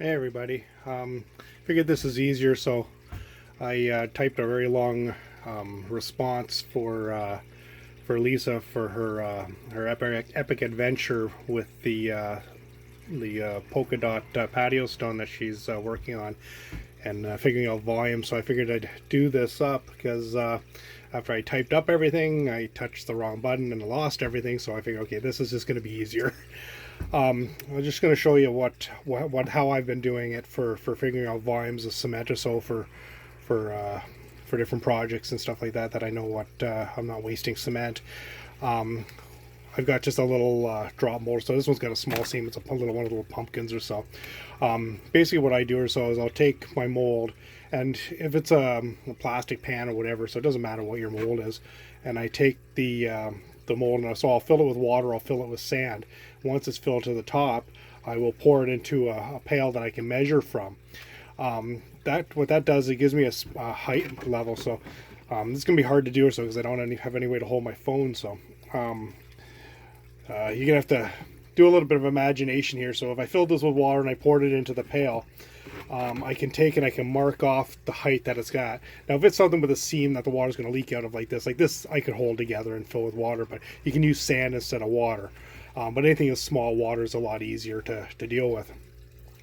Hey everybody. Figured this is easier, so I typed a very long response for Lisa for her epic adventure with the polka dot patio stone that she's working on, and figuring out volume. So I figured I'd do this up because after I typed up everything, I touched the wrong button and lost everything. So I figured, okay, this is just going to be easier. I'm just going to show you how I've been doing it for figuring out volumes of cement or so for for different projects and stuff like that. That I know what I'm not wasting cement. Um, I've got just a little drop mold, so this one's got a small seam. It's one of the little pumpkins or so. Basically, what I do or so is I'll take my mold, and if it's a plastic pan or whatever, so it doesn't matter what your mold is, and I take the mold, and so I'll fill it with water. I'll fill it with sand. Once it's filled to the top, I will pour it into a pail that I can measure from. What that does, it gives me a height level. So this is gonna be hard to do, or so, because I don't have any way to hold my phone. So you're gonna have to do a little bit of imagination here. So if I filled this with water and I poured it into the pail, I can take and I can mark off the height that it's got. Now, if it's something with a seam that the water's going to leak out of, like this I could hold together and fill with water, but you can use sand instead of water. But anything in small water is a lot easier to deal with.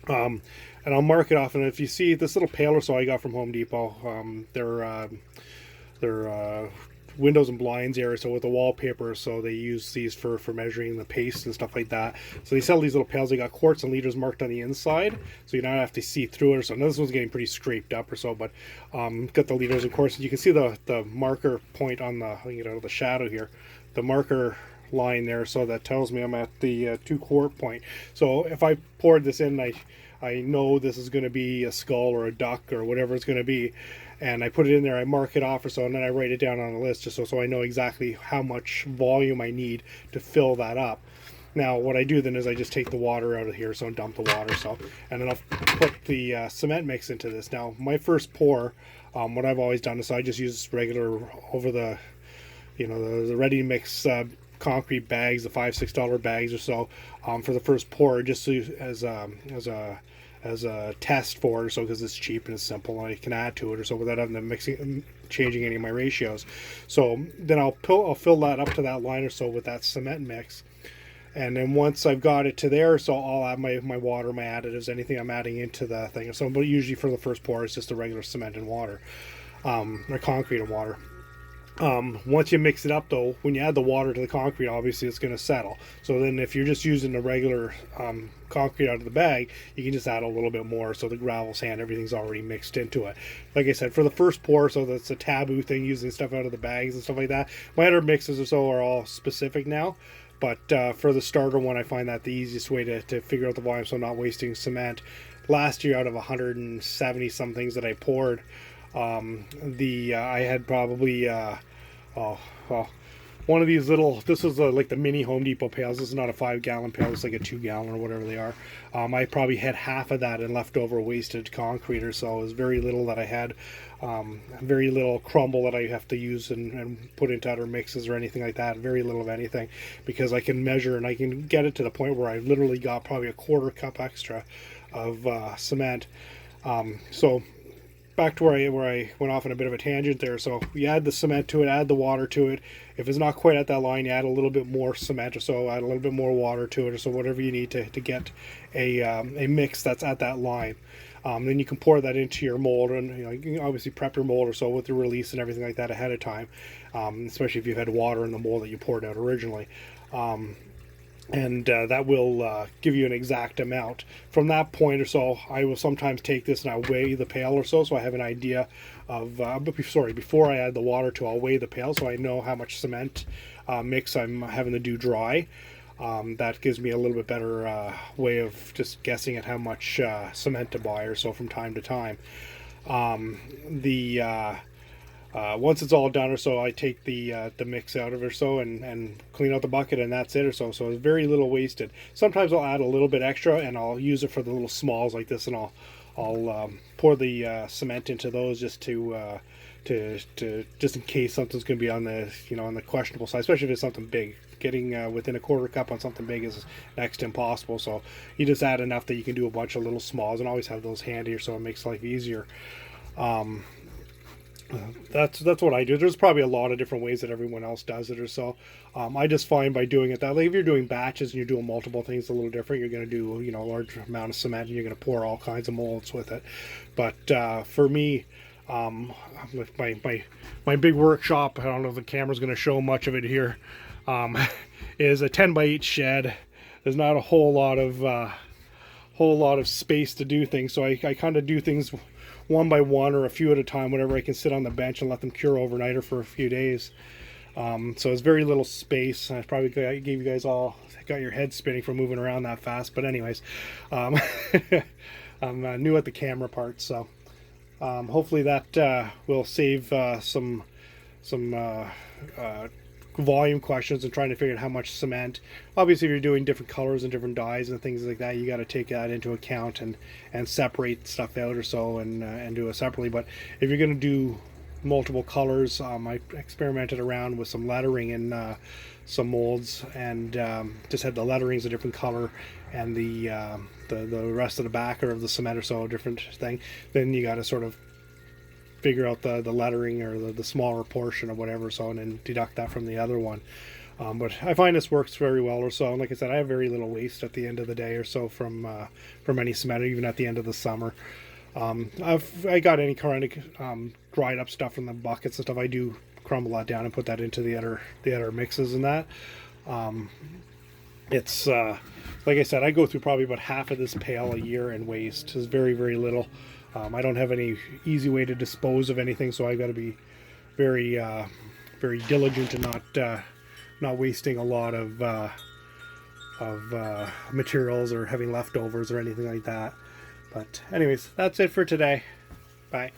And I'll mark it off, and if you see this little pail or so I got from Home Depot, they're windows and blinds area, so with the wallpaper, so they use these for measuring the paste and stuff like that. So they sell these little pails. They got quarts and liters marked on the inside, so you don't have to see through it or so. Now this one's getting pretty scraped up or so, but got the liters of course. You can see the marker point on the shadow here, the marker line there, so that tells me I'm at the 2 quart point. So if I poured this in, I know this is going to be a skull or a duck or whatever it's going to be, and I put it in there, I mark it off or so, and then I write it down on a list just so I know exactly how much volume I need to fill that up. Now what I do then is I just take the water out of here, so dump the water, so, and then I'll put the cement mix into this. Now my first pour, what I've always done is I just use regular over the the ready mix concrete bags, the $5-6 bags or so, for the first pour, just so as a test for it, so, because it's cheap and it's simple and I can add to it or so without having to changing any of my ratios. So then I'll fill that up to that line or so with that cement mix, and then once I've got it to there, so I'll add my water, my additives, anything I'm adding into the thing. So, but usually for the first pour, it's just a regular cement and water, or concrete and water. Once you mix it up, though, when you add the water to the concrete, obviously it's going to settle. So then if you're just using the regular concrete out of the bag, you can just add a little bit more, so the gravel, sand, everything's already mixed into it. Like I said, for the first pour, so that's a taboo thing, using stuff out of the bags and stuff like that. My other mixes or so are all specific now, but for the starter one, I find that the easiest way to figure out the volume, so I'm not wasting cement. Last year, out of 170 some things that I poured, I had probably one of these little, this was like the mini Home Depot pails. This is not a 5-gallon pail, it's like a 2-gallon or whatever they are. I probably had half of that in leftover wasted concrete or so. It was very little that I had, very little crumble that I have to use and put into other mixes or anything like that. Very little of anything, because I can measure and I can get it to the point where I literally got probably a 1/4 cup extra of cement. So back to where I went off on a bit of a tangent there. So you add the cement to it, add the water to it. If it's not quite at that line, you add a little bit more cement or so, add a little bit more water to it or so, whatever you need to get a mix that's at that line. Then you can pour that into your mold, and you can obviously prep your mold or so with the release and everything like that ahead of time, especially if you've had water in the mold that you poured out originally. And that will give you an exact amount. From that point or so, I will sometimes take this and I'll weigh the pail or so I have an idea of, before I add the water to, I'll weigh the pail so I know how much cement mix I'm having to do dry. That gives me a little bit better way of just guessing at how much cement to buy or so from time to time. Once it's all done or so, I take the mix out of it or so and clean out the bucket, and that's it or so. So it's very little wasted. Sometimes I'll add a little bit extra and I'll use it for the little smalls like this, and I'll pour the cement into those just to just in case something's going to be on the on the questionable side, especially if it's something big. getting within a quarter cup on something big is next to impossible. So you just add enough that you can do a bunch of little smalls, and always have those handy, so it makes life easier. That's what I do. There's probably a lot of different ways that everyone else does it or so. I just find by doing it that, like, if you're doing batches and you're doing multiple things a little different, you're going to do, you know, a large amount of cement, and you're going to pour all kinds of molds with it. But for me, with my big workshop, I don't know if the camera's going to show much of it here, is a 10x8 shed. There's not a whole lot of space to do things, so I kind of do things one by one or a few at a time, whenever I can sit on the bench and let them cure overnight or for a few days. So it's very little space. I probably gave you guys all, got your head spinning from moving around that fast, but anyways, I'm new at the camera part, so hopefully that will save some volume questions and trying to figure out how much cement. Obviously, if you're doing different colors and different dyes and things like that, you got to take that into account and separate stuff out or so, and do it separately. But if you're going to do multiple colors, I experimented around with some lettering in some molds, and just had the letterings a different color, and the rest of the backer of the cement or so a different thing. Then you got to sort of figure out the lettering or the smaller portion of whatever, so, and then deduct that from the other one. But I find this works very well or so, and like I said, I have very little waste at the end of the day or so from any cement, even at the end of the summer. I got any kind of dried up stuff from the buckets and stuff, I do crumble that down and put that into the other mixes and that. It's like I said, I go through probably about half of this pail a year in waste. It's very, very little. I don't have any easy way to dispose of anything, so I've got to be very very diligent and not wasting a lot of materials or having leftovers or anything like that. But anyways, that's it for today. Bye.